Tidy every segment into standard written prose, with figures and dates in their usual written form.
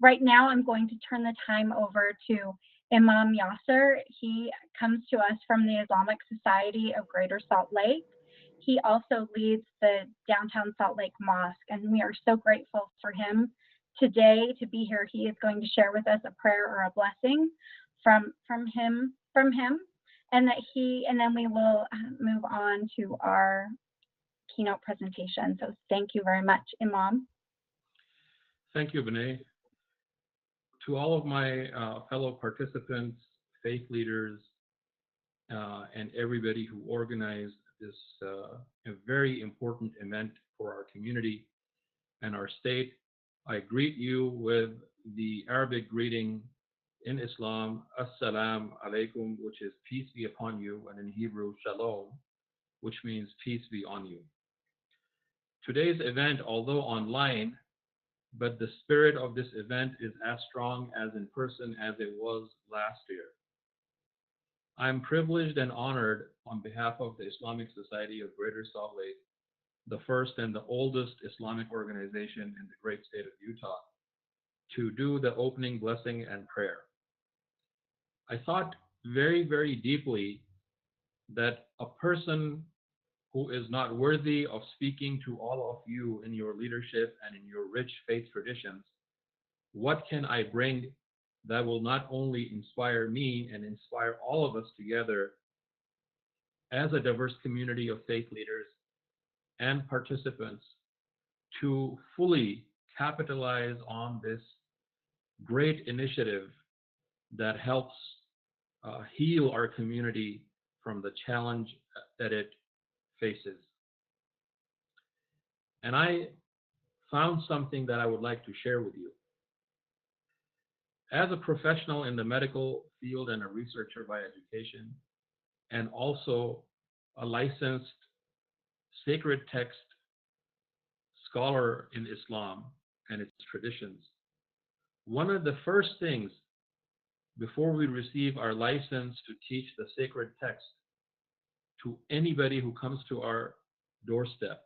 Right now, I'm going to turn the time over to Imam Yasser. He comes to us from the Islamic Society of Greater Salt Lake. He also leads the downtown Salt Lake Mosque, and we are so grateful for him today to be here. He is going to share with us a prayer or a blessing from him, and then we will move on to our keynote presentation. So thank you very much, Imam. Thank you, Vinay. To all of my fellow participants, faith leaders, and everybody who organized this a very important event for our community and our state, I greet you with the Arabic greeting in Islam, Assalam alaikum, which is peace be upon you, and in Hebrew, Shalom, which means peace be on you. Today's event, although online, but the spirit of this event is as strong as in person as it was last year. I'm privileged and honored on behalf of the Islamic Society of Greater Salt Lake, the first and the oldest Islamic organization in the great state of Utah, to do the opening blessing and prayer. I thought very, very deeply that a person who is not worthy of speaking to all of you in your leadership and in your rich faith traditions, what can I bring that will not only inspire me and inspire all of us together as a diverse community of faith leaders and participants to fully capitalize on this great initiative that helps heal our community from the challenge that it faces. And I found something that I would like to share with you. As a professional in the medical field and a researcher by education, and also a licensed sacred text scholar in Islam and its traditions, one of the first things before we receive our license to teach the sacred text to anybody who comes to our doorstep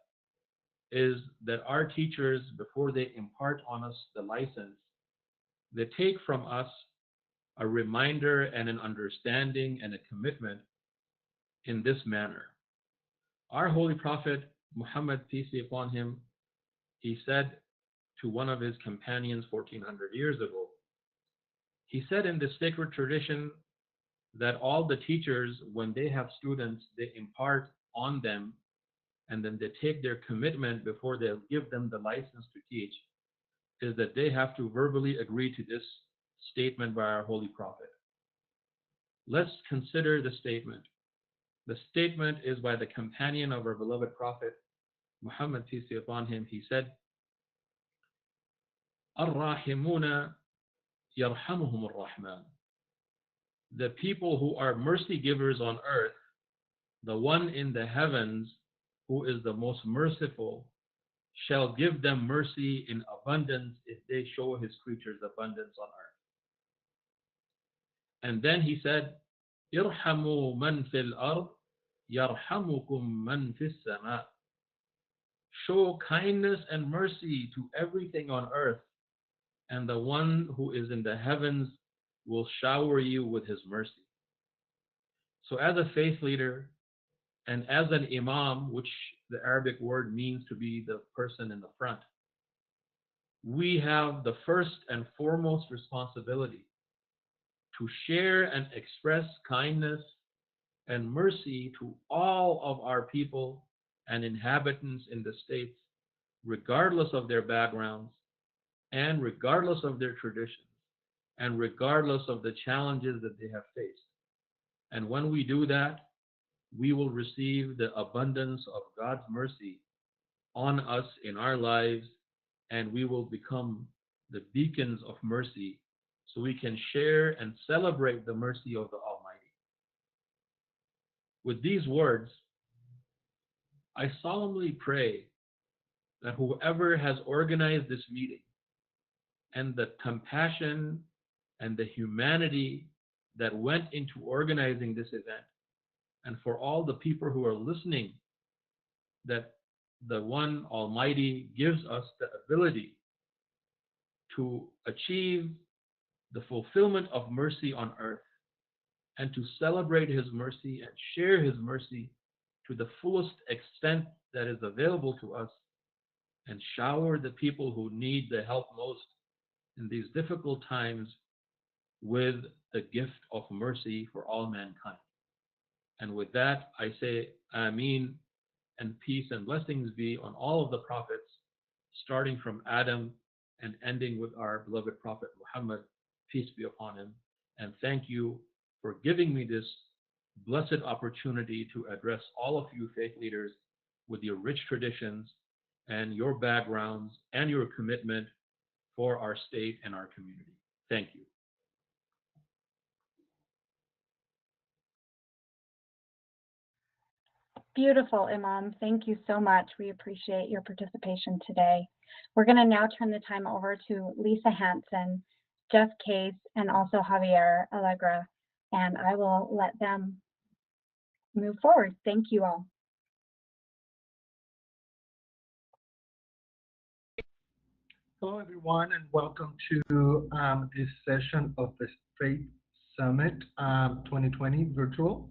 is that our teachers, before they impart on us the license, they take from us a reminder and an understanding and a commitment in this manner. Our Holy Prophet, Muhammad, peace be upon him, he said to one of his companions 1400 years ago, he said in the sacred tradition that all the teachers, when they have students, they impart on them and then they take their commitment before they give them the license to teach, is that they have to verbally agree to this statement by our Holy Prophet. Let's consider the statement. The statement is by the companion of our beloved Prophet, Muhammad, peace be upon him. He said, Ar-Rahimuna yarhamuhum ar-Rahman. The people who are mercy givers on earth, the one in the heavens who is the most merciful, shall give them mercy in abundance if they show his creatures abundance on earth. And then he said, Irhamu man fil ard, yarhamukum man fis sama. Show kindness and mercy to everything on earth, and the one who is in the heavens will shower you with his mercy. So as a faith leader and as an imam, which the Arabic word means to be the person in the front, we have the first and foremost responsibility to share and express kindness and mercy to all of our people and inhabitants in the states, regardless of their backgrounds and regardless of their traditions and regardless of the challenges that they have faced. And when we do that, we will receive the abundance of God's mercy on us in our lives, and we will become the beacons of mercy so we can share and celebrate the mercy of the Almighty. With these words, I solemnly pray that whoever has organized this meeting and the compassion and the humanity that went into organizing this event, and for all the people who are listening, that the one Almighty gives us the ability to achieve the fulfillment of mercy on earth and to celebrate his mercy and share his mercy to the fullest extent that is available to us and shower the people who need the help most in these difficult times with the gift of mercy for all mankind. And with that, I say Ameen, and peace and blessings be on all of the prophets, starting from Adam and ending with our beloved Prophet Muhammad, peace be upon him. And thank you for giving me this blessed opportunity to address all of you faith leaders with your rich traditions and your backgrounds and your commitment for our state and our community. Thank you. Beautiful, Imam. Thank you so much. We appreciate your participation today. We're going to now turn the time over to Lisa Hanson, Jeff Case, and also Javier Allegra, and I will let them move forward. Thank you all. Hello, everyone, and welcome to this session of the Faith Summit 2020 virtual.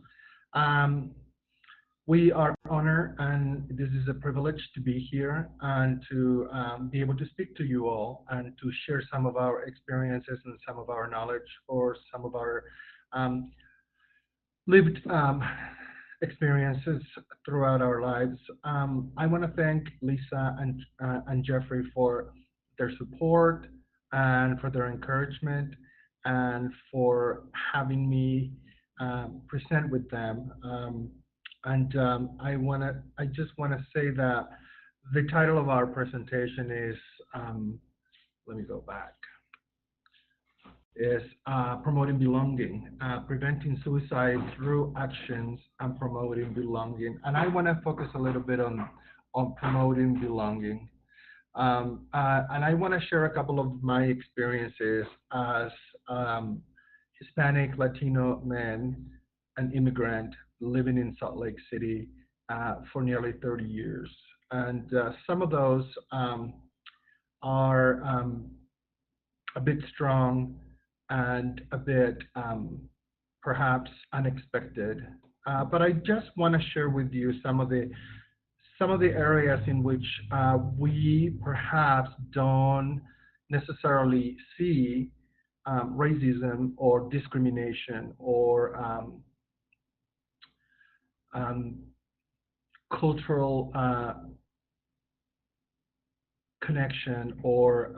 We are honored, and this is a privilege to be here and to be able to speak to you all and to share some of our experiences and some of our knowledge or some of our lived experiences throughout our lives. I want to thank Lisa and Jeffrey for their support and for their encouragement and for having me present with them. I just want to say that the title of our presentation is, let me go back, is promoting belonging, preventing suicide through actions and promoting belonging. And I want to focus a little bit on promoting belonging. And I want to share a couple of my experiences as Hispanic Latino man, an immigrant living in Salt Lake City for nearly 30 years. And some of those are a bit strong and a bit perhaps unexpected. But I just want to share with you some of the areas in which we perhaps don't necessarily see racism or discrimination or cultural connection or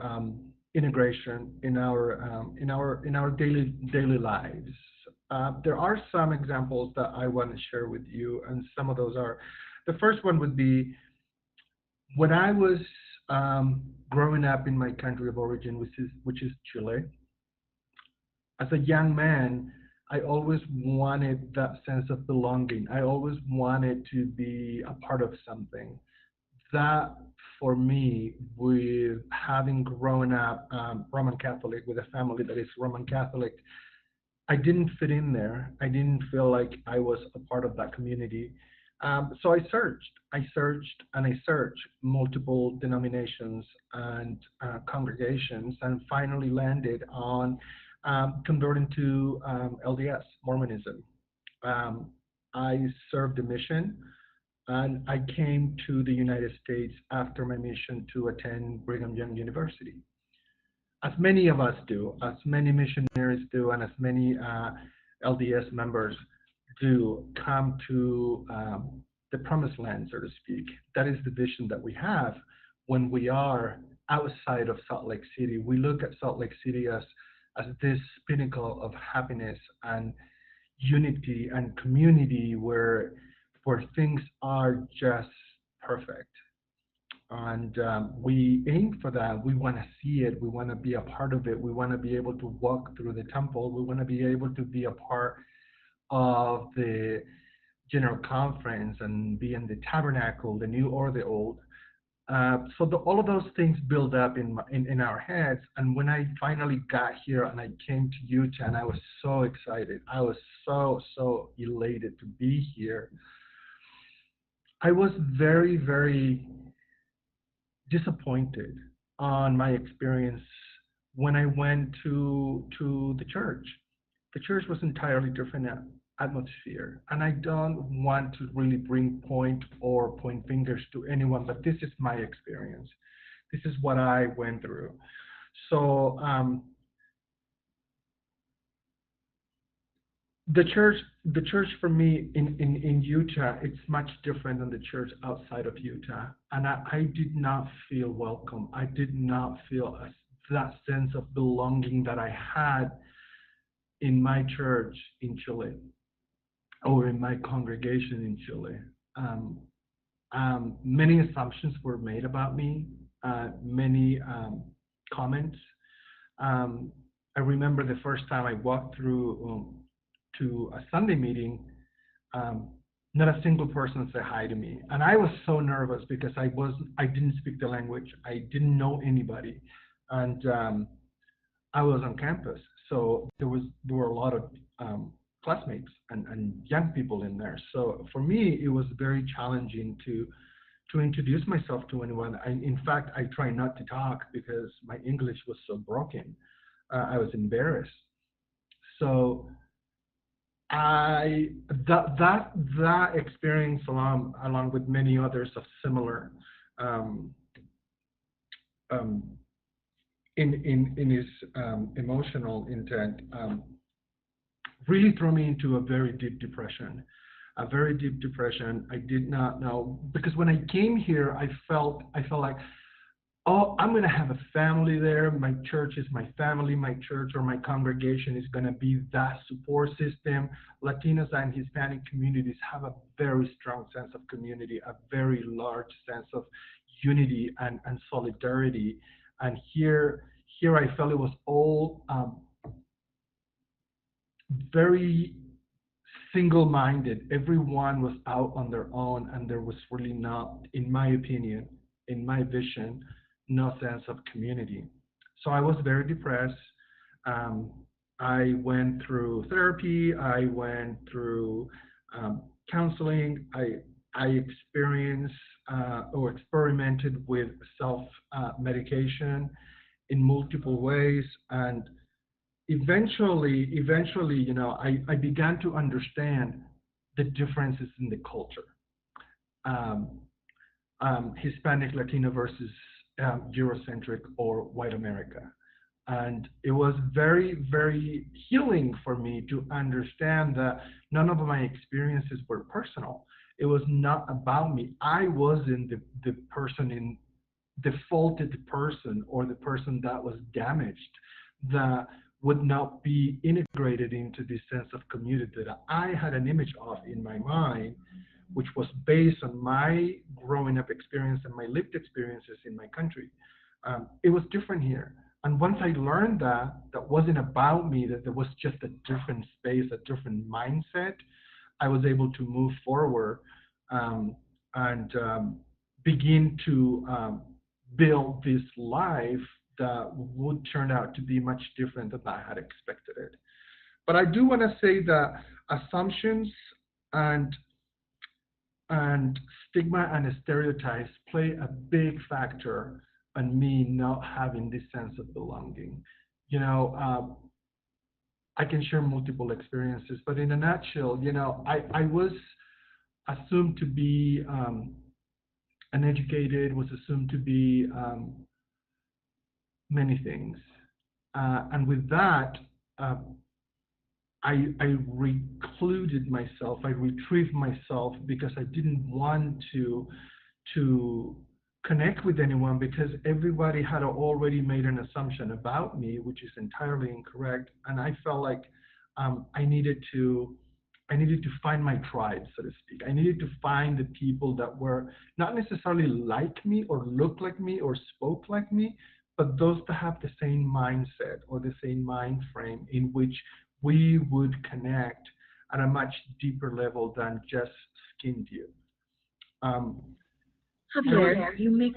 integration in our daily lives. There are some examples that I want to share with you, and some of those are. The first one would be when I was growing up in my country of origin, which is Chile. As a young man, I always wanted that sense of belonging. I always wanted to be a part of something. That, for me, with having grown up Roman Catholic, with a family that is Roman Catholic, I didn't fit in there. I didn't feel like I was a part of that community. So I searched, and I searched multiple denominations and congregations, and finally landed on converting to LDS, Mormonism. I served a mission, and I came to the United States after my mission to attend Brigham Young University. As many of us do, as many missionaries do, and as many LDS members do, come to the promised land, so to speak. That is the vision that we have when we are outside of Salt Lake City. We look at Salt Lake City as this pinnacle of happiness and unity and community where things are just perfect. And we aim for that. We want to see it. We want to be a part of it. We want to be able to walk through the temple. We want to be able to be a part of the general conference and be in the tabernacle, the new or the old. All of those things build up in our heads. And when I finally got here and I came to Utah, and I was so excited. I was so elated to be here. I was very, very disappointed on my experience when I went to the church was entirely different atmosphere. And I don't want to really bring point fingers to anyone, but this is my experience. This is what I went through. So the church, the church for me in Utah, it's much different than the church outside of Utah. And I did not feel welcome. I did not feel that sense of belonging that I had in my church in Chile or in my congregation in Chile. Um, Many assumptions were made about me, many comments. Um, I remember the first time I walked through to a Sunday meeting, um, not a single person said hi to me, and I was so nervous because I didn't speak the language, I didn't know anybody, and I was on campus, so there were a lot of classmates and young people in there. So for me, it was very challenging to introduce myself to anyone. In fact, I try not to talk because my English was so broken. I was embarrassed. So I that experience along with many others of similar um, um, in his emotional intent really threw me into a very deep depression. A very deep depression. I did not know because when I came here, I felt like, oh, I'm going to have a family there. My church is my family. My church or my congregation is going to be that support system. Latinos and Hispanic communities have a very strong sense of community, a very large sense of unity and solidarity. And here I felt it was all very single-minded. Everyone was out on their own, and there was really not, in my opinion, in my vision, no sense of community. So I was very depressed. Um, I went through therapy. I went through counseling. I experienced or experimented with self medication in multiple ways, and eventually, I began to understand the differences in the culture, um, Hispanic, Latino versus Eurocentric or white America. And it was very, very healing for me to understand that none of my experiences were personal. It was not about me. I wasn't the person in the faulted person or the person that was damaged, that would not be integrated into this sense of community that I had an image of in my mind, which was based on my growing up experience and my lived experiences in my country. It was different here. And once I learned that that wasn't about me, that there was just a different space, a different mindset, I was able to move forward um, and begin to build this life that would turn out to be much different than I had expected it. But I do want to say that assumptions and and stigma and stereotypes play a big factor on me not having this sense of belonging. You know, I can share multiple experiences, but in a nutshell, I was assumed to be uneducated, was assumed to be many things. And with that, uh, I recluded myself, I retrieved myself because I didn't want to connect with anyone because everybody had already made an assumption about me, which is entirely incorrect. And I felt like I needed to find my tribe, so to speak. I needed to find the people that were not necessarily like me or looked like me or spoke like me, but those that have the same mindset or the same mind frame in which we would connect at a much deeper level than just skin deep. Um, Javier, you make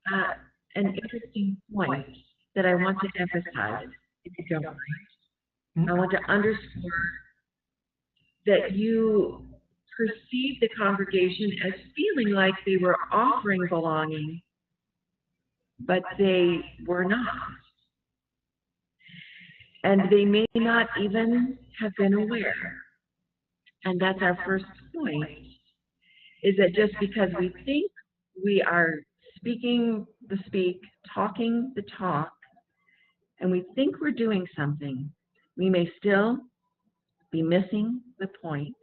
an interesting point that I want to emphasize, if you don't mind. I want to underscore that you perceived the congregation as feeling like they were offering belonging, but they were not. And they may not even have been aware. And that's our first point, is that just because we think we are speaking the speak, talking the talk, and we think we're doing something, we may still be missing the point.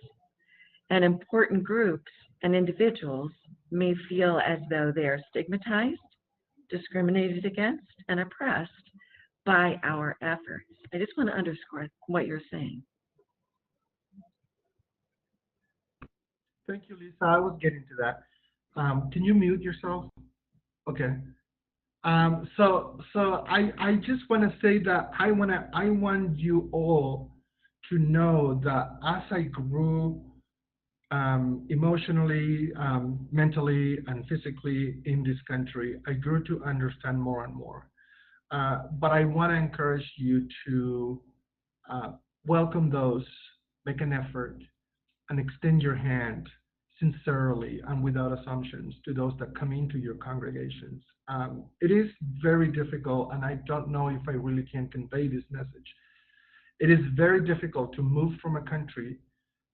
And important groups and individuals may feel as though they are stigmatized, discriminated against, and oppressed by our efforts. I just want to underscore what you're saying. Thank you, Lisa. I was getting to that. Can you mute yourself? Okay. So I just want to say that I want you all to know that as I grew emotionally, mentally, and physically in this country, I grew to understand more and more. But I want to encourage you to uh, welcome those, make an effort, and extend your hand sincerely and without assumptions to those that come into your congregations. It is very difficult, and I don't know if I really can convey this message. It is very difficult to move from a country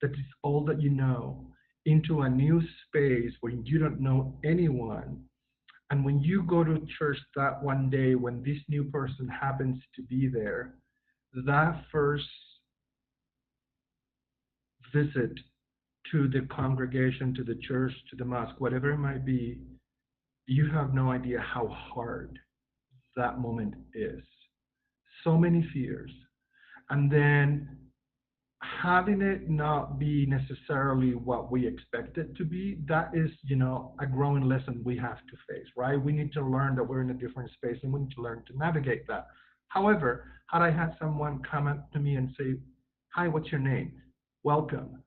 that is all that you know into a new space where you don't know anyone. And when you go to church that one day, when this new person happens to be there, that first visit to the congregation, to the church, to the mosque, whatever it might be, you have no idea how hard that moment is. So many fears. And then having it not be necessarily what we expect it to be, that is, a growing lesson we have to face, right? We need to learn that we're in a different space and we need to learn to navigate that. However, had I had someone come up to me and say, "Hi, what's your name? Welcome.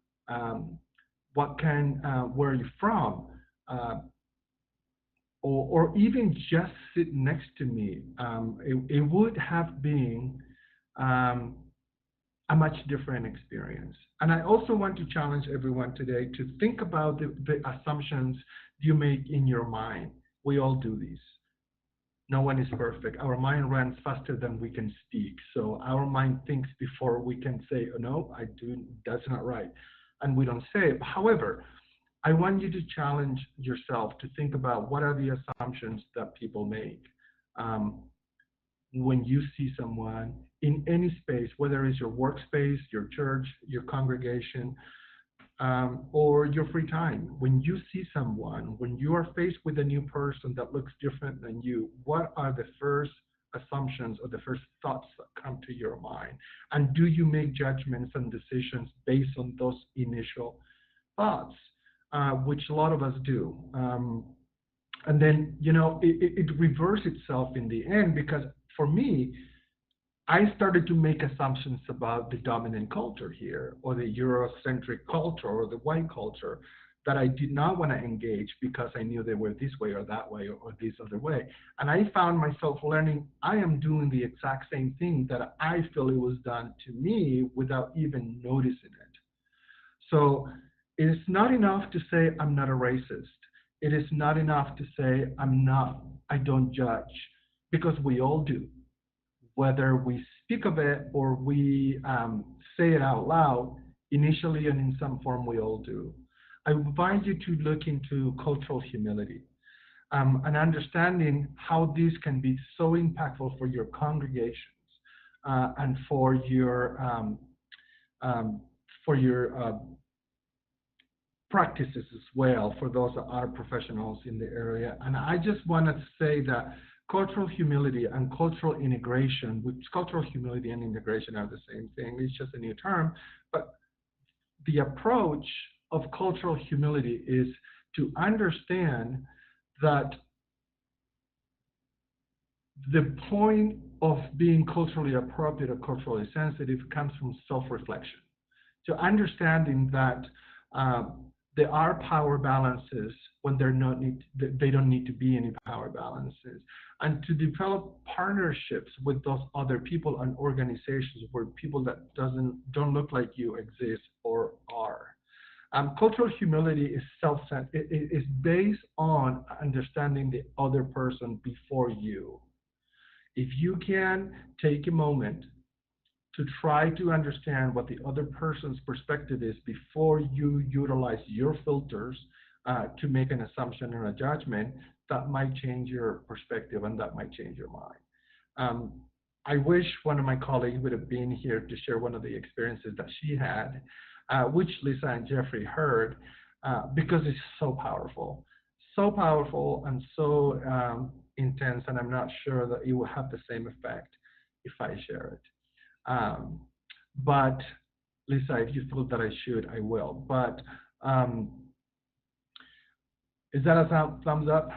Where are you from?" Or even just sit next to me, it would have been a much different experience. And I also want to challenge everyone today to think about the assumptions you make in your mind. We all do these. No one is perfect. Our mind runs faster than we can speak. So our mind thinks before we can say, "Oh, no, that's not right." And we don't say it. However, I want you to challenge yourself to think about what are the assumptions that people make. When you see someone in any space, whether it's your workspace, your church, your congregation, or your free time, when you see someone, when you are faced with a new person that looks different than you, what are the first assumptions or the first thoughts that come to your mind? And do you make judgments and decisions based on those initial thoughts, which a lot of us do? And then, it reverses itself in the end, because for me, I started to make assumptions about the dominant culture here, or the Eurocentric culture, or the white culture, that I did not want to engage because I knew they were this way or that way or this other way. And I found myself learning I am doing the exact same thing that I feel it was done to me without even noticing it. So it's not enough to say I'm not a racist. It is not enough to say I don't judge, because we all do. Whether we speak of it or we say it out loud, initially and in some form we all do. I invite you to look into cultural humility, and understanding how this can be so impactful for your congregations, and for your practices as well, for those that are professionals in the area. And I just want to say that cultural humility and cultural integration, which cultural humility and integration are the same thing, it's just a new term, but the approach of cultural humility is to understand that the point of being culturally appropriate or culturally sensitive comes from self-reflection. To understanding that there are power balances when they don't need to be any power balances, and to develop partnerships with those other people and organizations where people that don't look like you exist or are. Cultural humility is is based on understanding the other person before you. If you can take a moment to try to understand what the other person's perspective is before you utilize your filters to make an assumption or a judgment, that might change your perspective and that might change your mind. I wish one of my colleagues would have been here to share one of the experiences that she had, which Lisa and Jeffrey heard, because it's so powerful and so intense, and I'm not sure that it will have the same effect if I share it. But Lisa, if you feel that I should, I will. But is that a thumbs up?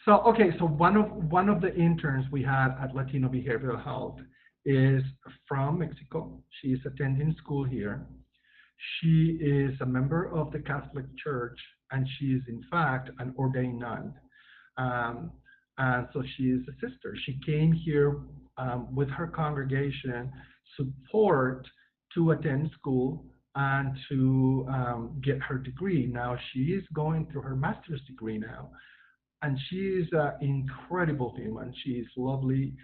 So okay, so one of the interns we had at Latino Behavioral Health is from Mexico. She is attending school here. She is a member of the Catholic Church, and she is in fact an ordained nun. And so she is a sister. She came here with her congregation support to attend school and to get her degree. Now she is going through her master's degree now. And she is an incredible human. She is lovely.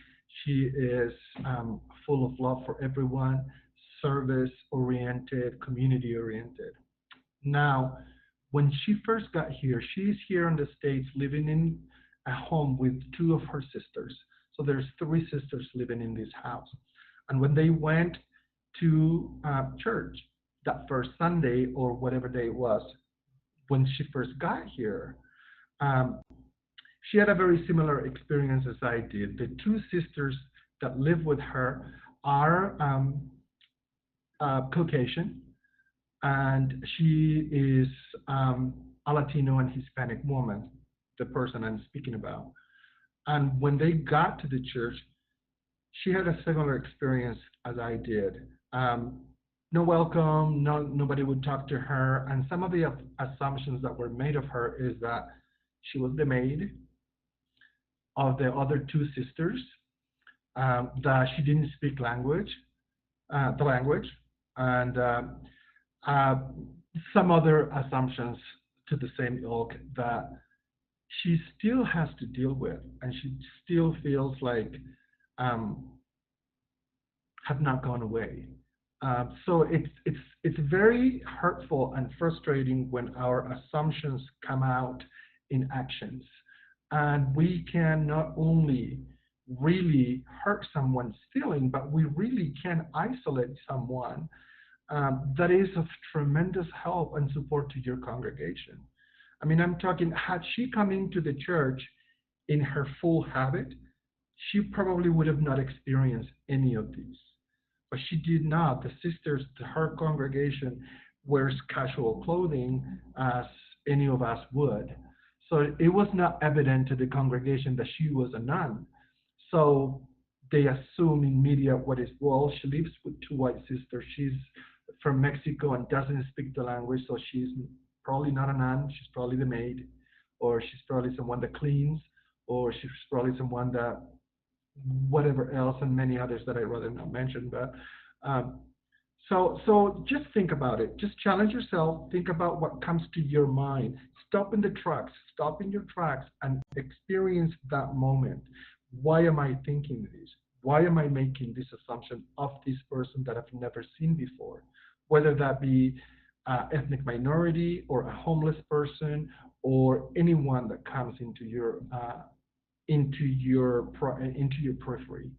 She is full of love for everyone, service-oriented, community-oriented. Now, when she first got here, she's here in the States living in a home with two of her sisters. So there's three sisters living in this house. And when they went to church that first Sunday or whatever day it was, when she first got here, she had a very similar experience as I did. The two sisters that live with her are Caucasian, and she is a Latino and Hispanic woman, the person I'm speaking about. And when they got to the church, she had a similar experience as I did. No welcome, nobody would talk to her, and some of the assumptions that were made of her is that she was the maid of the other two sisters, that she didn't speak the language, and some other assumptions to the same ilk that she still has to deal with, and she still feels like have not gone away. So it's very hurtful and frustrating when our assumptions come out in actions. And we can not only really hurt someone's feeling, but we really can isolate someone that is of tremendous help and support to your congregation. I mean, I'm talking, had she come into the church in her full habit, she probably would have not experienced any of these. But she did not. The sisters, her congregation, wears casual clothing as any of us would. So it was not evident to the congregation that she was a nun. So they assume in media what is, well, she lives with two white sisters. She's from Mexico and doesn't speak the language, so she's probably not a nun. She's probably the maid, or she's probably someone that cleans, or she's probably someone that whatever else, and many others that I'd rather not mention. But so just think about it. Just challenge yourself. Think about what comes to your mind. Stop in your tracks and experience that moment. Why am I thinking this? Why am I making this assumption of this person that I've never seen before? Whether that be ethnic minority or a homeless person or anyone that comes into your periphery.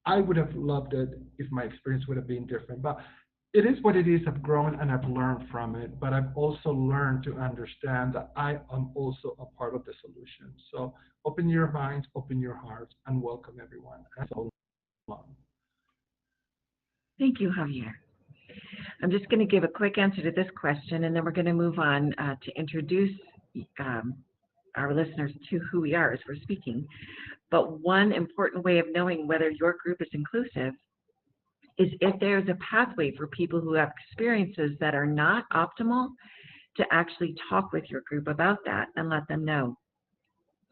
I would have loved it if my experience would have been different, but it is what it is. I've grown and I've learned from it, but I've also learned to understand that I am also a part of the solution. So open your minds, open your hearts, and welcome everyone. And so long. Thank you, Javier. I'm just going to give a quick answer to this question, and then we're going to move on to introduce our listeners to who we are as we're speaking. But one important way of knowing whether your group is inclusive is if there's a pathway for people who have experiences that are not optimal to actually talk with your group about that and let them know.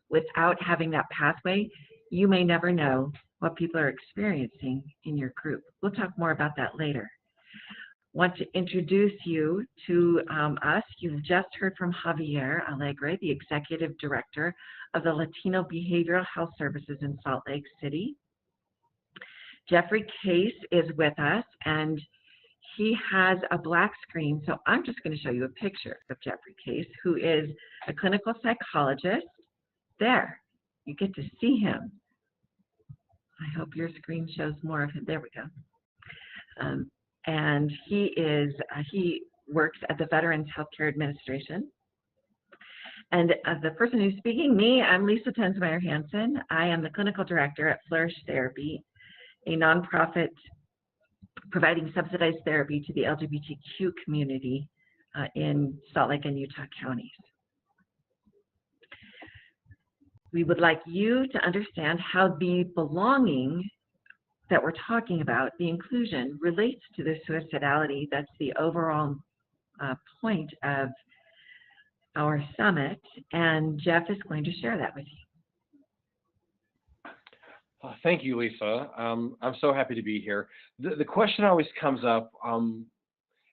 Without having that pathway, you may never know what people are experiencing in your group. We'll talk more about that later. Want to introduce you to us. You've just heard from Javier Alegre, the Executive Director of the Latino Behavioral Health Services in Salt Lake City. Jeffrey Case is with us, and he has a black screen. So I'm just going to show you a picture of Jeffrey Case, who is a clinical psychologist. There, you get to see him. I hope your screen shows more of him. There we go. And he works at the Veterans Healthcare Administration. And the person who's speaking, me, I'm Lisa Tensmeyer Hansen. I am the clinical director at Flourish Therapy, a nonprofit providing subsidized therapy to the LGBTQ community in Salt Lake and Utah counties. We would like you to understand how the belonging that we're talking about, the inclusion, relates to the suicidality. That's the overall point of our summit, and Jeff is going to share that with you. Thank you, Lisa. I'm so happy to be here. The question always comes up,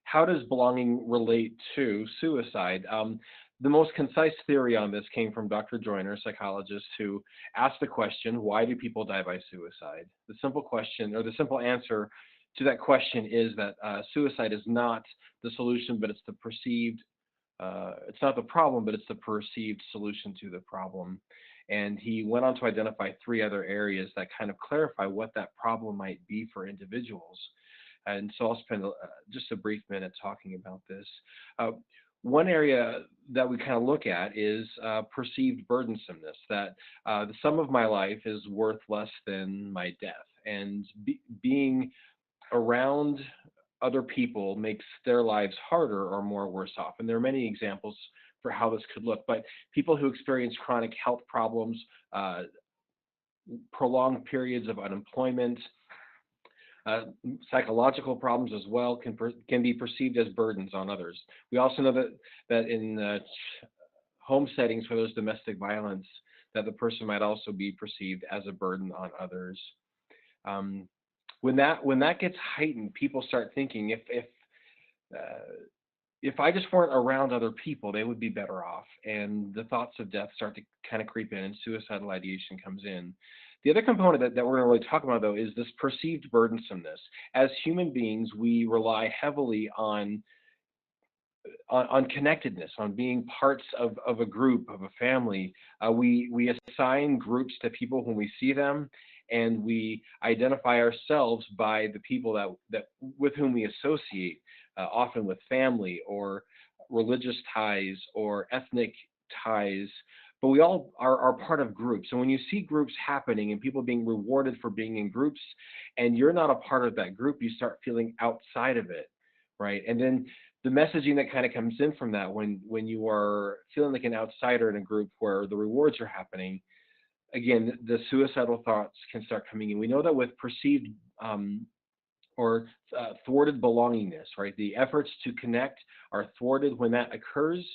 how does belonging relate to suicide? The most concise theory on this came from Dr. Joyner, a psychologist, who asked the question, why do people die by suicide? The simple question, or the simple answer to that question, is that suicide is not the solution, but it's the perceived, it's not the problem, but it's the perceived solution to the problem. And he went on to identify 3 other areas that kind of clarify what that problem might be for individuals. And so I'll spend just a brief minute talking about this. One area that we kind of look at is perceived burdensomeness, that the sum of my life is worth less than my death. And being around other people makes their lives harder or more worse off. And there are many examples for how this could look, but people who experience chronic health problems, prolonged periods of unemployment, psychological problems as well can be perceived as burdens on others. We also know that in home settings where there's domestic violence, that the person might also be perceived as a burden on others. When that gets heightened, people start thinking, if I just weren't around other people, they would be better off. And the thoughts of death start to kind of creep in, and suicidal ideation comes in. The other component that we're going to really talk about, though, is this perceived burdensomeness. As human beings, we rely heavily on connectedness, on being parts of a group, of a family. We assign groups to people when we see them, and we identify ourselves by the people that with whom we associate, often with family or religious ties or ethnic ties. But we all are part of groups. And when you see groups happening and people being rewarded for being in groups, and you're not a part of that group, you start feeling outside of it, right? And then the messaging that kind of comes in from that, when you are feeling like an outsider in a group where the rewards are happening, again, the suicidal thoughts can start coming in. We know that with perceived thwarted belongingness, right? The efforts to connect are thwarted. When that occurs,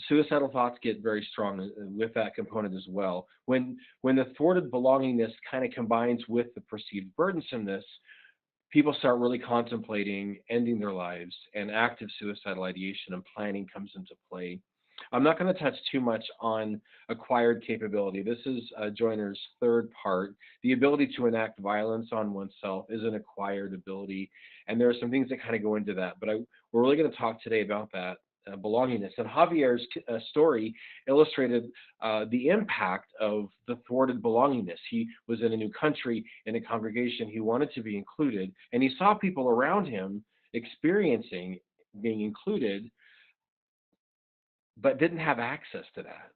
suicidal thoughts get very strong with that component as well. When the thwarted belongingness kind of combines with the perceived burdensomeness, people start really contemplating ending their lives, and active suicidal ideation and planning comes into play. I'm not going to touch too much on acquired capability. This is Joyner's 3rd part. The ability to enact violence on oneself is an acquired ability, and there are some things that kind of go into that. But we're really going to talk today about that belongingness. And Javier's story illustrated the impact of the thwarted belongingness. He was in a new country, in a congregation. He wanted to be included, and he saw people around him experiencing being included, but didn't have access to that.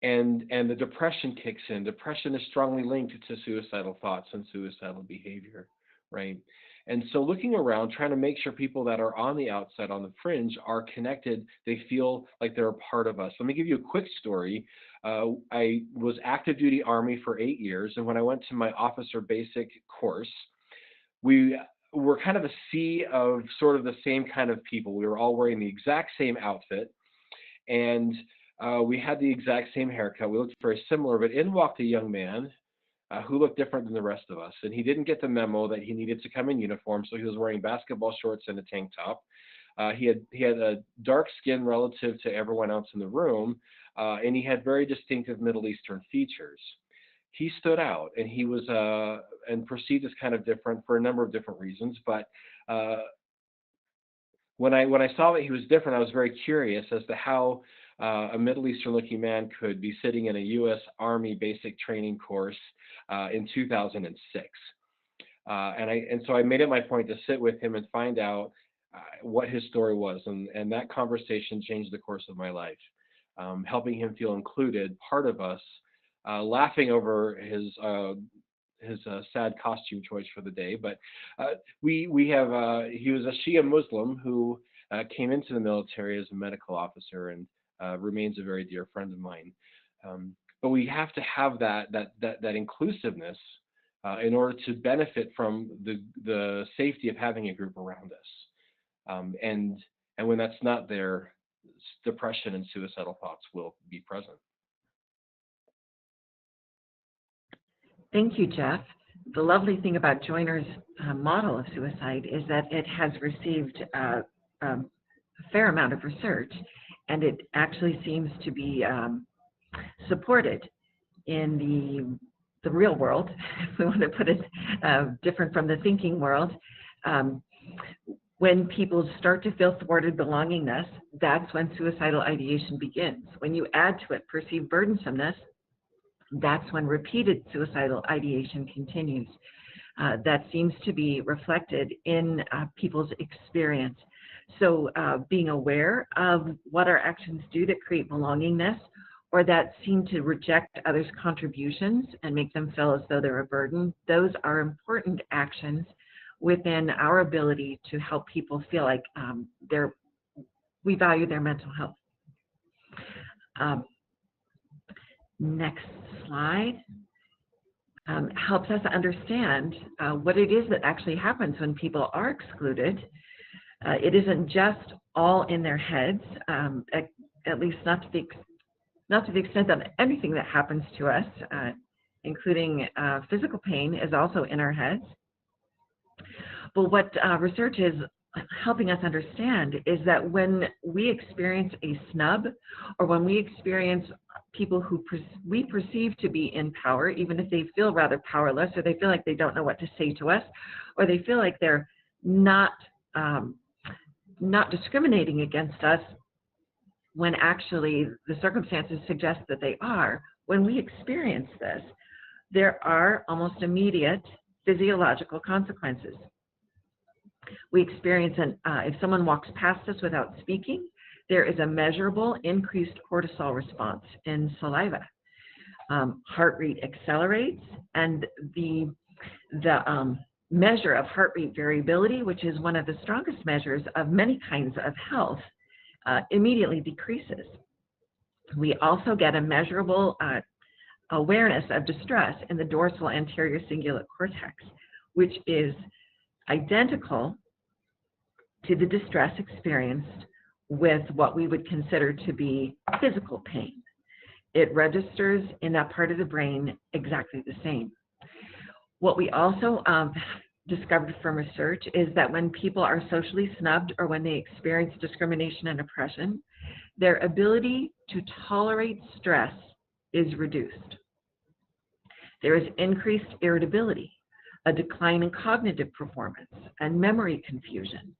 And the depression kicks in. Depression is strongly linked to suicidal thoughts and suicidal behavior, right? And so looking around, trying to make sure people that are on the outside, on the fringe, are connected, they feel like they're a part of us. Let me give you a quick story. I was active duty Army for 8 years, and when I went to my officer basic course, we were kind of a sea of sort of the same kind of people. We were all wearing the exact same outfit, and we had the exact same haircut. We looked very similar, but in walked a young man who looked different than the rest of us. And he didn't get the memo that he needed to come in uniform, so he was wearing basketball shorts and a tank top. He had a dark skin relative to everyone else in the room, and he had very distinctive Middle Eastern features. he stood out, and he was and perceived as kind of different for a number of different reasons. But when I saw that he was different, I was very curious as to how a Middle Eastern-looking man could be sitting in a U.S. Army basic training course in 2006. And so I made it my point to sit with him and find out what his story was, and that conversation changed the course of my life, helping him feel included, part of us, laughing over his sad costume choice for the day. But we have he was a Shia Muslim who came into the military as a medical officer and remains a very dear friend of mine. But we have to have that inclusiveness in order to benefit from the safety of having a group around us. And when that's not there, depression and suicidal thoughts will be present. Thank you, Jeff. The lovely thing about Joyner's model of suicide is that it has received a fair amount of research, and it actually seems to be supported in the real world, if we want to put it different from the thinking world. When people start to feel thwarted belongingness, that's when suicidal ideation begins. When you add to it perceived burdensomeness, that's when repeated suicidal ideation continues. That seems to be reflected in people's experience. So being aware of what our actions do that create belongingness, or that seem to reject others' contributions and make them feel as though they're a burden, those are important actions within our ability to help people feel like we value their mental health. Next slide helps us understand what it is that actually happens when people are excluded. It isn't just all in their heads, at least not to the extent that anything that happens to us, including physical pain, is also in our heads. But what research is helping us understand is that when we experience a snub, or when we experience people who we perceive to be in power, even if they feel rather powerless, or they feel like they don't know what to say to us, or they feel like they're not discriminating against us, when actually the circumstances suggest that they are, when we experience this, there are almost immediate physiological consequences. We experience if someone walks past us without speaking, there is a measurable increased cortisol response in saliva. Heart rate accelerates, and the measure of heart rate variability, which is one of the strongest measures of many kinds of health, immediately decreases. We also get a measurable awareness of distress in the dorsal anterior cingulate cortex, which is identical to the distress experienced with what we would consider to be physical pain. It registers in that part of the brain exactly the same. What we also discovered from research is that when people are socially snubbed, or when they experience discrimination and oppression, their ability to tolerate stress is reduced. There is increased irritability, a decline in cognitive performance, and memory confusion,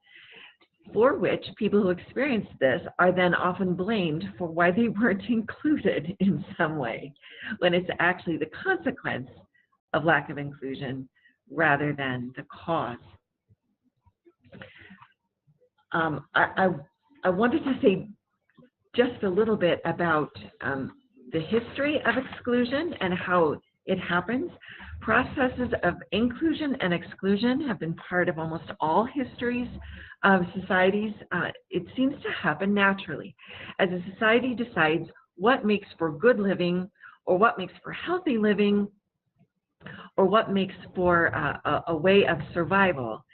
for which people who experience this are then often blamed for why they weren't included in some way, when it's actually the consequence of lack of inclusion rather than the cause. I wanted to say just a little bit about the history of exclusion and how it happens. Processes of inclusion and exclusion have been part of almost all histories of societies. It seems to happen naturally as a society decides what makes for good living, or what makes for healthy living, or what makes for a way of survival.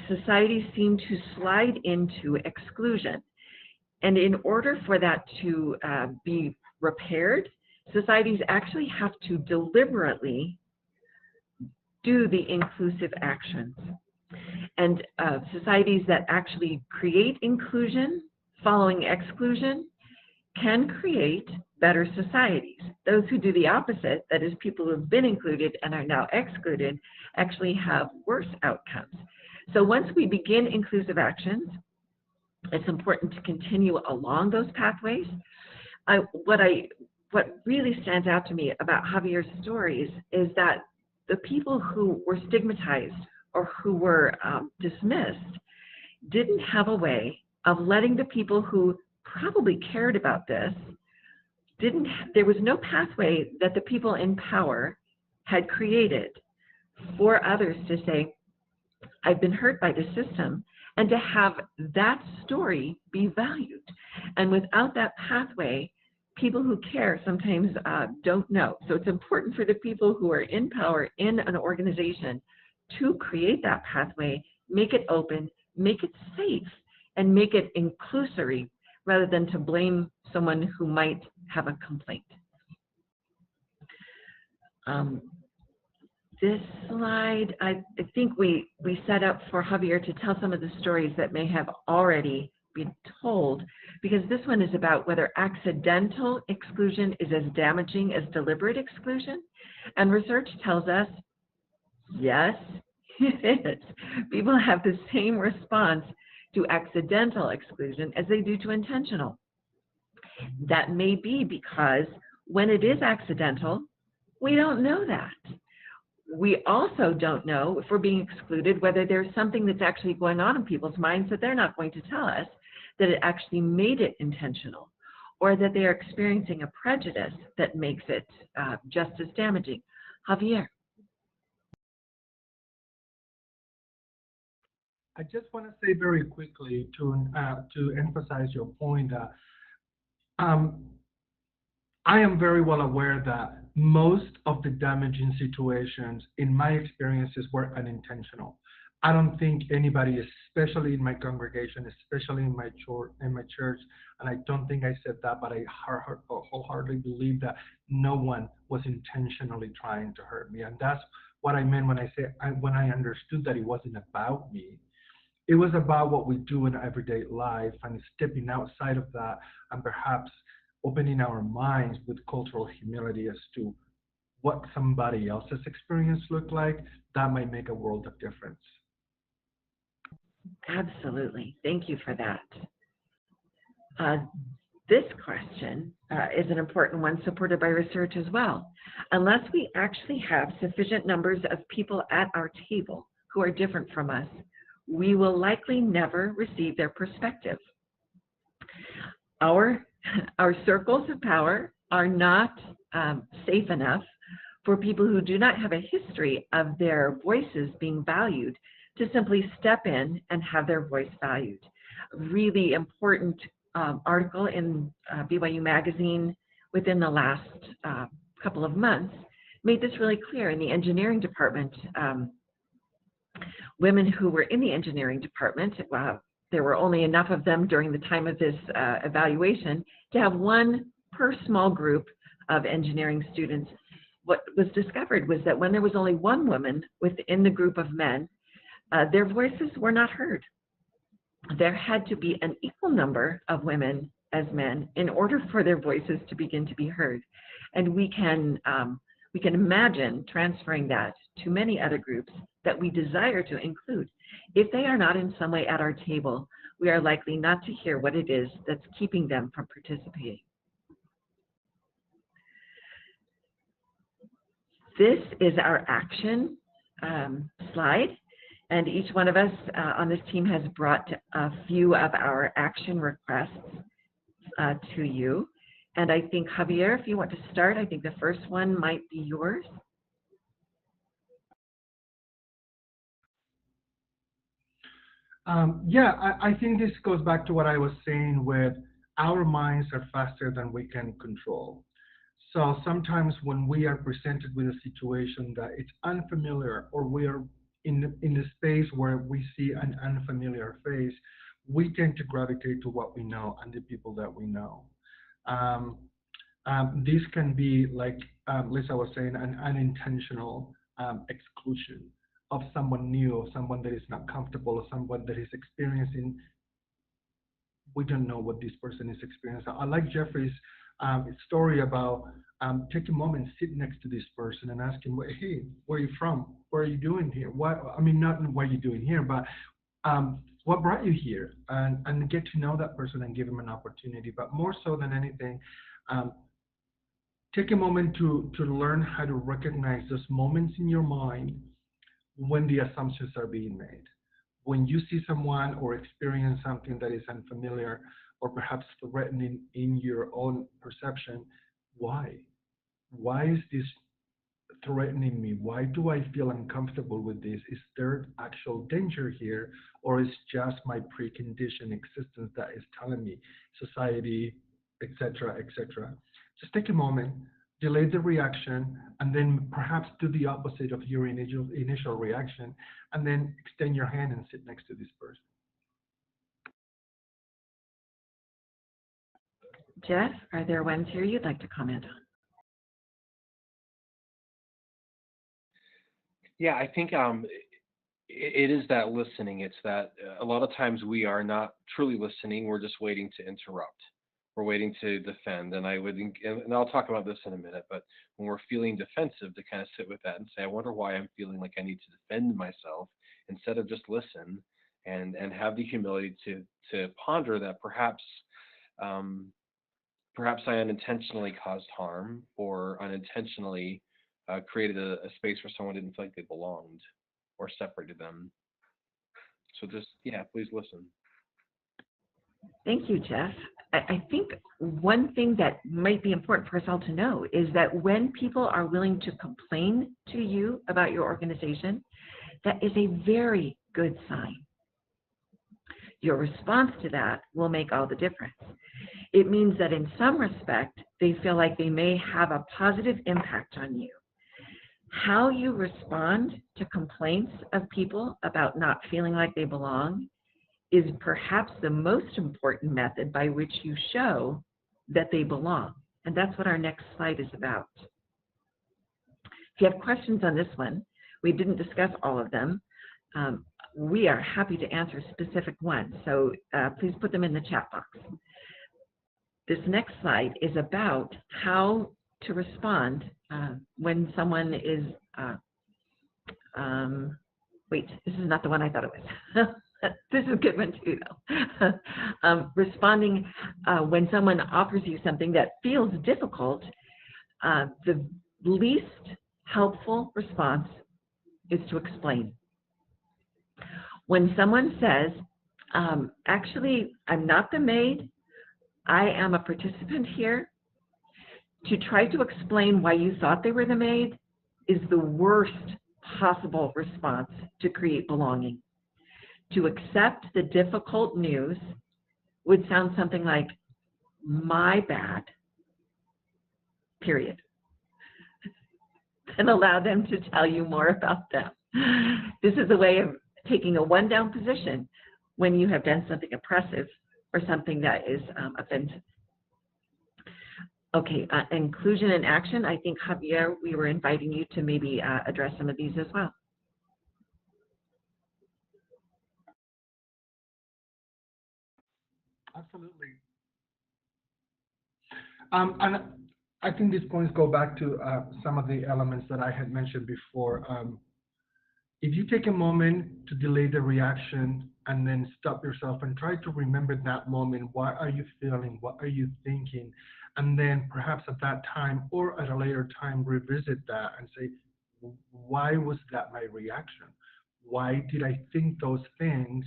Societies seem to slide into exclusion. And in order for that to be repaired, societies actually have to deliberately do the inclusive actions. And societies that actually create inclusion following exclusion can create better societies. Those who do the opposite, that is, people who have been included and are now excluded, actually have worse outcomes. So once we begin inclusive actions, it's important to continue along those pathways. What really stands out to me about Javier's stories is that the people who were stigmatized or who were dismissed didn't have a way of letting the people who probably cared about this, there was no pathway that the people in power had created for others to say, I've been hurt by the system, and to have that story be valued. And without that pathway, people who care sometimes don't know. So it's important for the people who are in power in an organization to create that pathway, make it open, make it safe, and make it inclusory, rather than to blame someone who might have a complaint. This slide, I think we set up for Javier to tell some of the stories that may have already been told, because this one is about whether accidental exclusion is as damaging as deliberate exclusion. And research tells us, yes, it is. People have the same response to accidental exclusion as they do to intentional. That may be because when it is accidental, we don't know that. We also don't know, if we're being excluded, whether there's something that's actually going on in people's minds that they're not going to tell us, that it actually made it intentional, or that they are experiencing a prejudice that makes it just as damaging. Javier. I just want to say very quickly to emphasize your point that I am very well aware that most of the damaging situations in my experiences were unintentional. I don't think anybody, especially in my congregation, especially in my church, and I don't think I said that, but I wholeheartedly believe that no one was intentionally trying to hurt me. And that's what I meant when I say, when I understood that it wasn't about me. It was about what we do in everyday life and stepping outside of that and perhaps opening our minds with cultural humility as to what somebody else's experience looked like. That might make a world of difference. Absolutely. Thank you for that. This question is an important one, supported by research as well. Unless we actually have sufficient numbers of people at our table who are different from us, we will likely never receive their perspective. Our circles of power are not safe enough for people who do not have a history of their voices being valued to simply step in and have their voice valued. A really important article in BYU Magazine within the last couple of months made this really clear. In the engineering department, women who were in the engineering department, there were only enough of them during the time of this evaluation to have one per small group of engineering students. What was discovered was that when there was only one woman within the group of men, their voices were not heard. There had to be an equal number of women as men in order for their voices to begin to be heard. And we can imagine transferring that to many other groups that we desire to include. If they are not in some way at our table, we are likely not to hear what it is that's keeping them from participating. This is our action slide, and each one of us on this team has brought a few of our action requests to you. And I think, Javier, if you want to start, I think the first one might be yours. I think this goes back to what I was saying with our minds are faster than we can control. So sometimes when we are presented with a situation that it's unfamiliar, or we are in the space where we see an unfamiliar face, we tend to gravitate to what we know and the people that we know. This can be, like Lisa was saying, an unintentional exclusion of someone new, of someone that is not comfortable, or someone that is experiencing we don't know what this person is experiencing. I like Jeffrey's story about take a moment, sit next to this person and ask him, hey, where are you from? What are you doing here? I mean, not what are you doing here, but what brought you here? And get to know that person and give him an opportunity. But more so than anything, um, take a moment to learn how to recognize those moments in your mind when the assumptions are being made. When you see someone or experience something that is unfamiliar or perhaps threatening in your own perception, why? Why is this threatening me? Why do I feel uncomfortable with this? Is there actual danger here, or is just my preconditioned existence that is telling me society, etc., etc.? Just take a moment, delay the reaction, and then perhaps do the opposite of your initial reaction, and then extend your hand and sit next to this person. Jeff, are there ones here you'd like to comment on? Yeah, I think it is that listening. It's that a lot of times we are not truly listening. We're just waiting to interrupt. We're waiting to defend. And and I'll talk about this in a minute, but when we're feeling defensive, to kind of sit with that and say, I wonder why I'm feeling like I need to defend myself instead of just listen and have the humility to ponder that um, perhaps I unintentionally caused harm or unintentionally created a space where someone didn't feel like they belonged or separated them. So just, yeah, please listen. Thank you, Jeff. I think one thing that might be important for us all to know is that when people are willing to complain to you about your organization, that is a very good sign. Your response to that will make all the difference. It means that in some respect, they feel like they may have a positive impact on you. How you respond to complaints of people about not feeling like they belong is perhaps the most important method by which you show that they belong. And that's what our next slide is about. If you have questions on this one, we didn't discuss all of them. We are happy to answer specific ones, so please put them in the chat box. This next slide is about how to respond when someone is, wait, this is not the one I thought it was. This is a good one too, though. Responding when someone offers you something that feels difficult, the least helpful response is to explain. When someone says, actually, I'm not the maid, I am a participant here, to try to explain why you thought they were the maid is the worst possible response to create belonging. To accept the difficult news would sound something like, my bad, period, and allow them to tell you more about them. This is a way of taking a one-down position when you have done something oppressive or something that is offensive. Okay, inclusion and action. I think, Javier, we were inviting you to maybe address some of these as well. Absolutely. And I think these points go back to some of the elements that I had mentioned before. If you take a moment to delay the reaction and then stop yourself and try to remember that moment, what are you feeling? What are you thinking? And then perhaps at that time or at a later time, revisit that and say, why was that my reaction? Why did I think those things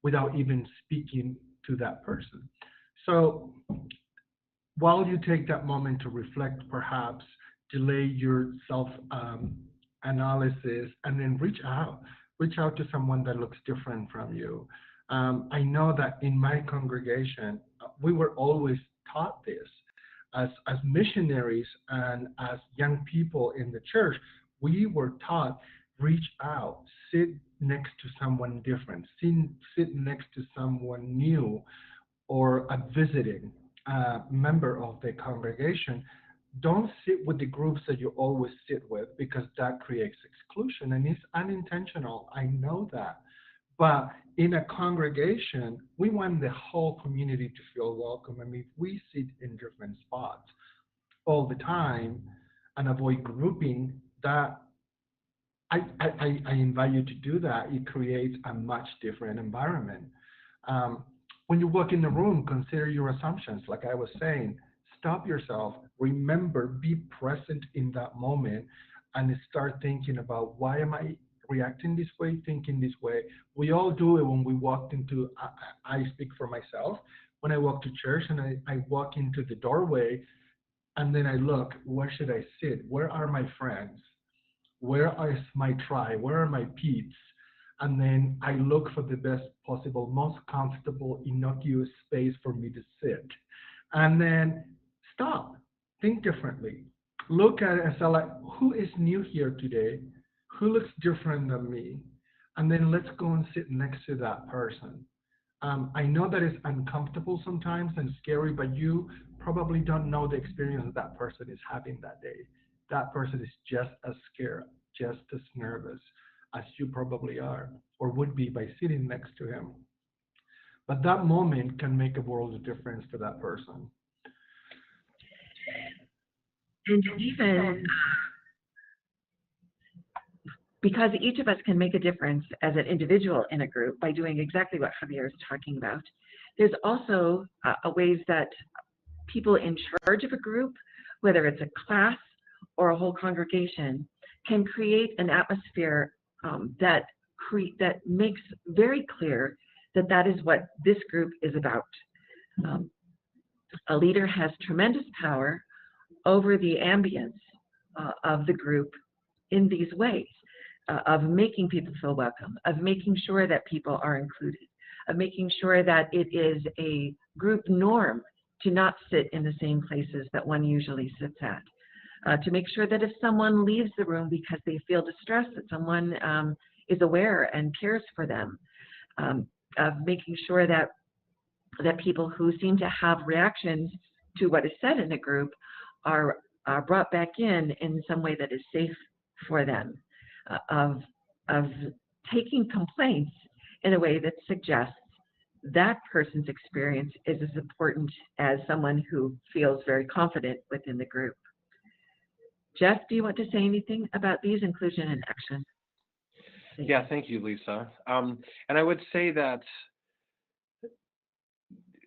without even speaking to that person? So while you take that moment to reflect, perhaps delay your self analysis and then reach out to someone that looks different from you. I know that in my congregation, we were always taught this as missionaries and as young people in the church. We were taught, reach out, sit next to someone different, sit next to someone new, or a visiting member of the congregation. Don't sit with the groups that you always sit with, because that creates exclusion and it's unintentional. I know that. But in a congregation, we want the whole community to feel welcome. I mean, if we sit in different spots all the time and avoid grouping, that I invite you to do that. It creates a much different environment. Um, when you walk in the room, consider your assumptions. Like I was saying, stop yourself, remember, be present in that moment, and start thinking about why am I reacting this way, thinking this way. We all do it when we walked into, I speak for myself, when I walk to church and I walk into the doorway and then I look, where should I sit? Where are my friends? Where is my tribe? Where are my peeps? And then I look for the best possible, most comfortable, innocuous space for me to sit. And then stop, think differently. Look at it and say, like, who is new here today? Who looks different than me? And then let's go and sit next to that person. I know that it's uncomfortable sometimes and scary, but you probably don't know the experience that person is having that day. That person is just as scared, just as nervous as you probably are or would be by sitting next to him. But that moment can make a world of difference to that person. And even because each of us can make a difference as an individual in a group by doing exactly what Javier is talking about, there's also ways that people in charge of a group, whether it's a class or a whole congregation, can create an atmosphere that makes very clear that that is what this group is about. A leader has tremendous power over the ambience of the group in these ways, of making people feel welcome, of making sure that people are included, of making sure that it is a group norm to not sit in the same places that one usually sits at, to make sure that if someone leaves the room because they feel distressed, that someone is aware and cares for them, of making sure that people who seem to have reactions to what is said in a group are brought back in some way that is safe for them, of taking complaints in a way that suggests that person's experience is as important as someone who feels very confident within the group. Jeff, do you want to say anything about these, inclusion and action? Yeah, thank you, Lisa. And I would say that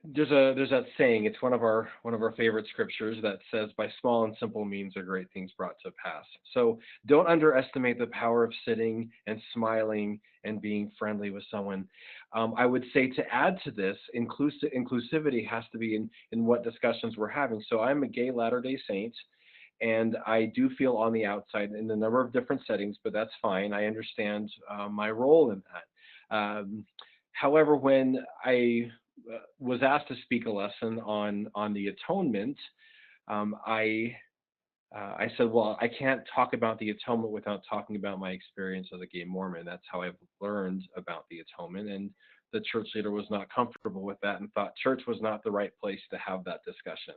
there's that saying. It's one of our favorite scriptures that says, "By small and simple means are great things brought to pass." So don't underestimate the power of sitting and smiling and being friendly with someone. I would say, to add to this, inclusivity has to be in what discussions we're having. So I'm a gay Latter-day Saint, and I do feel on the outside in a number of different settings, but that's fine. I understand my role in that. However, when I was asked to speak a lesson on the atonement, I said, well, I can't talk about the atonement without talking about my experience as a gay Mormon. That's how I've learned about the atonement. And the church leader was not comfortable with that and thought church was not the right place to have that discussion.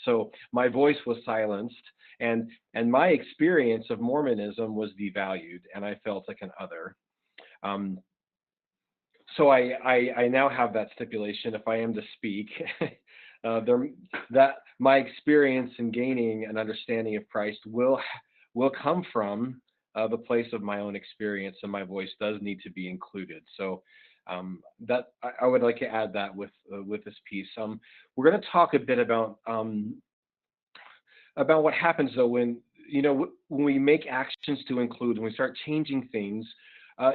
So my voice was silenced, and my experience of Mormonism was devalued, and I felt like an other. So I now have that stipulation. If I am to speak, that my experience in gaining an understanding of Christ will come from the place of my own experience, and my voice does need to be included. So that I would like to add that with this piece. We're going to talk a bit about what happens though when we make actions to include, when we start changing things.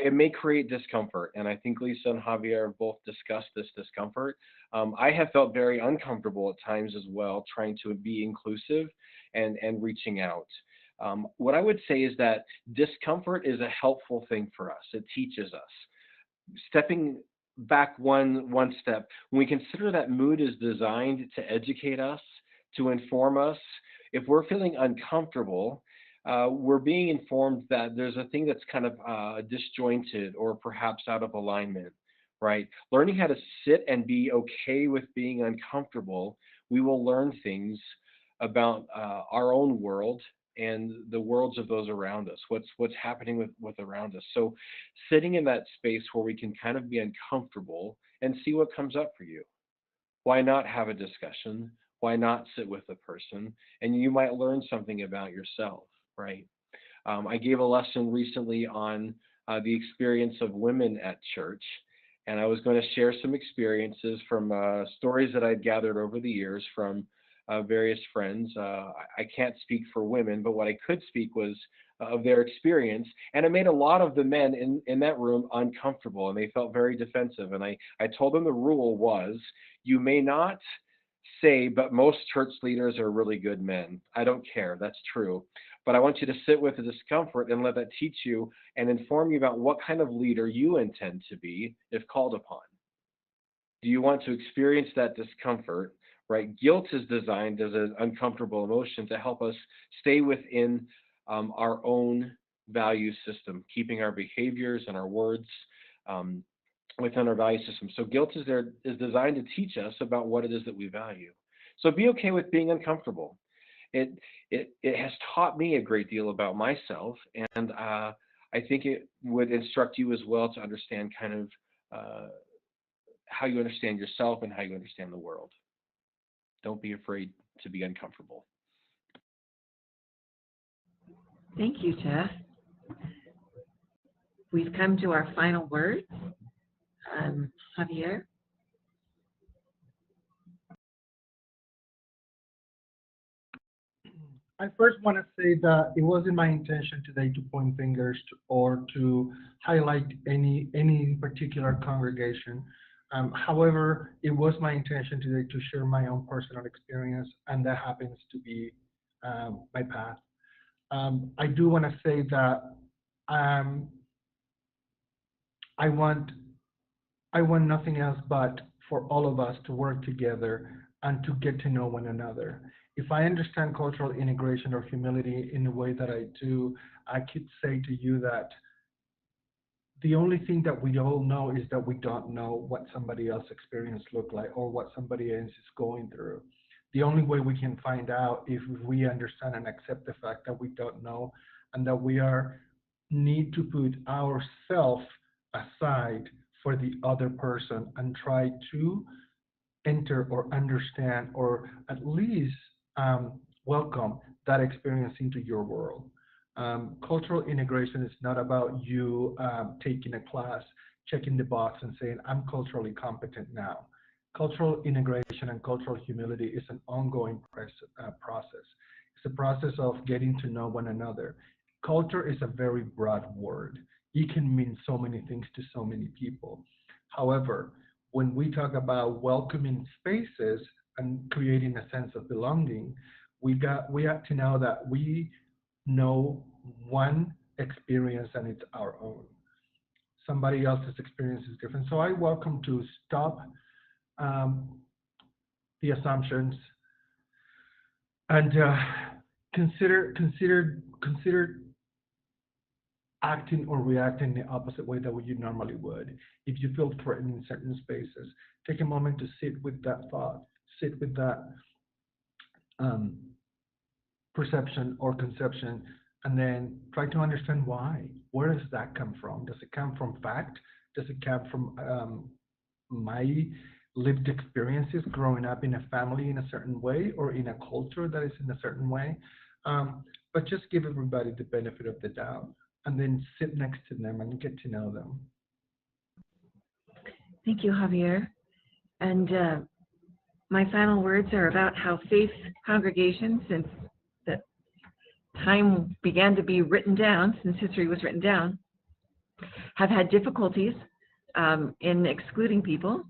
It may create discomfort, and I think Lisa and Javier have both discussed this discomfort. I have felt very uncomfortable at times as well, trying to be inclusive and reaching out. What I would say is that discomfort is a helpful thing for us. It teaches us. Stepping back one step, when we consider that mood is designed to educate us, to inform us, if we're feeling uncomfortable, we're being informed that there's a thing that's kind of disjointed or perhaps out of alignment, right? Learning how to sit and be okay with being uncomfortable, we will learn things about our own world and the worlds of those around us, what's happening with around us. So sitting in that space where we can kind of be uncomfortable and see what comes up for you. Why not have a discussion? Why not sit with a person? And you might learn something about yourself, right? I gave a lesson recently on the experience of women at church, and I was going to share some experiences from stories that I'd gathered over the years from various friends. I can't speak for women, but what I could speak was of their experience, and it made a lot of the men in that room uncomfortable, and they felt very defensive. And I told them the rule was, you may not say, but most church leaders are really good men. I don't care. That's true. But I want you to sit with the discomfort and let that teach you and inform you about what kind of leader you intend to be if called upon. Do you want to experience that discomfort, right? Guilt is designed as an uncomfortable emotion to help us stay within our own value system, keeping our behaviors and our words within our value system. So guilt is designed to teach us about what it is that we value. So be okay with being uncomfortable. It has taught me a great deal about myself, and I think it would instruct you as well to understand kind of how you understand yourself and how you understand the world. Don't be afraid to be uncomfortable. Thank you, Jeff. We've come to our final words. Javier? I first want to say that it wasn't my intention today to point fingers or to highlight any particular congregation. However, it was my intention today to share my own personal experience, and that happens to be my path. I do want to say that um, I want I want nothing else but for all of us to work together and to get to know one another. If I understand cultural integration or humility in the way that I do, I could say to you that the only thing that we all know is that we don't know what somebody else's experience look like or what somebody else is going through. The only way we can find out if we understand and accept the fact that we don't know and that we are need to put ourselves aside for the other person and try to enter or understand or at least welcome that experience into your world. Cultural integration is not about you taking a class, checking the box, and saying, I'm culturally competent now. Cultural integration and cultural humility is an ongoing process. It's a process of getting to know one another. Culture is a very broad word. It can mean so many things to so many people. However, when we talk about welcoming spaces and creating a sense of belonging, we have to know that we know one experience and it's our own. Somebody else's experience is different. So I welcome to stop the assumptions and consider acting or reacting the opposite way that you normally would. If you feel threatened in certain spaces, take a moment to sit with that thought, sit with that um, perception or conception, and then try to understand why. Where does that come from? Does it come from fact? Does it come from my lived experiences growing up in a family in a certain way or in a culture that is in a certain way? But just give everybody the benefit of the doubt and then sit next to them and get to know them. Thank you, Javier. And my final words are about how faith congregations, since the time began to be written down, since history was written down, have had difficulties in excluding people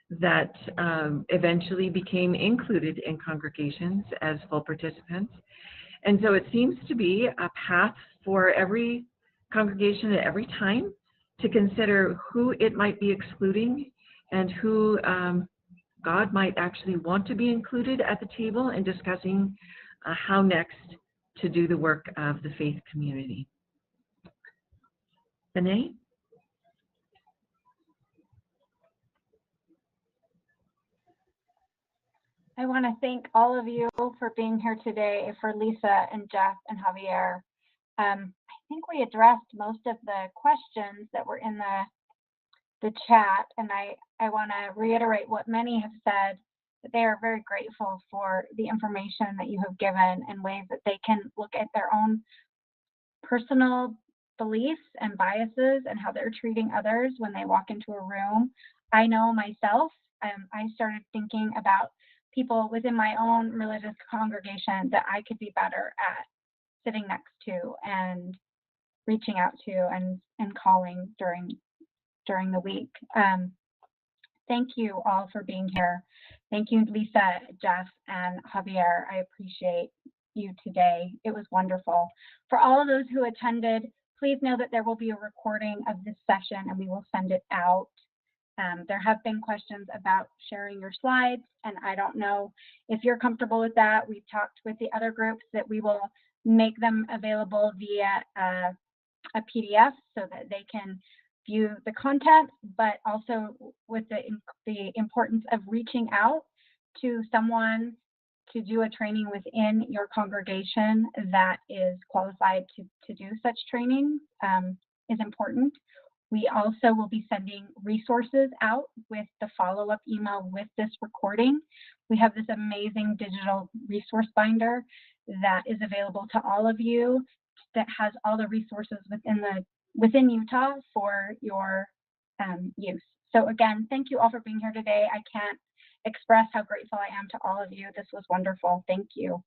that eventually became included in congregations as full participants. And so it seems to be a path for every congregation at every time to consider who it might be excluding and who God might actually want to be included at the table and discussing how next to do the work of the faith community. Benet? I want to thank all of you for being here today, for Lisa and Jeff and Javier. I think we addressed most of the questions that were in the chat, and I want to reiterate what many have said, that they are very grateful for the information that you have given and ways that they can look at their own personal beliefs and biases and how they're treating others when they walk into a room. I know myself, I started thinking about people within my own religious congregation that I could be better at sitting next to and reaching out to and calling during the week. Thank you all for being here. Thank you, Lisa, Jeff, and Javier. I appreciate you today. It was wonderful. For all of those who attended, please know that there will be a recording of this session and we will send it out. There have been questions about sharing your slides, and I don't know if you're comfortable with that. We've talked with the other groups that we will make them available via a PDF so that they can view the content, but also with the importance of reaching out to someone to do a training within your congregation that is qualified to do such training is important. We also will be sending resources out with the follow-up email with this recording. We have this amazing digital resource binder that is available to all of you that has all the resources within Utah for your use. So again, thank you all for being here today. I can't express how grateful I am to all of you. This was wonderful. Thank you.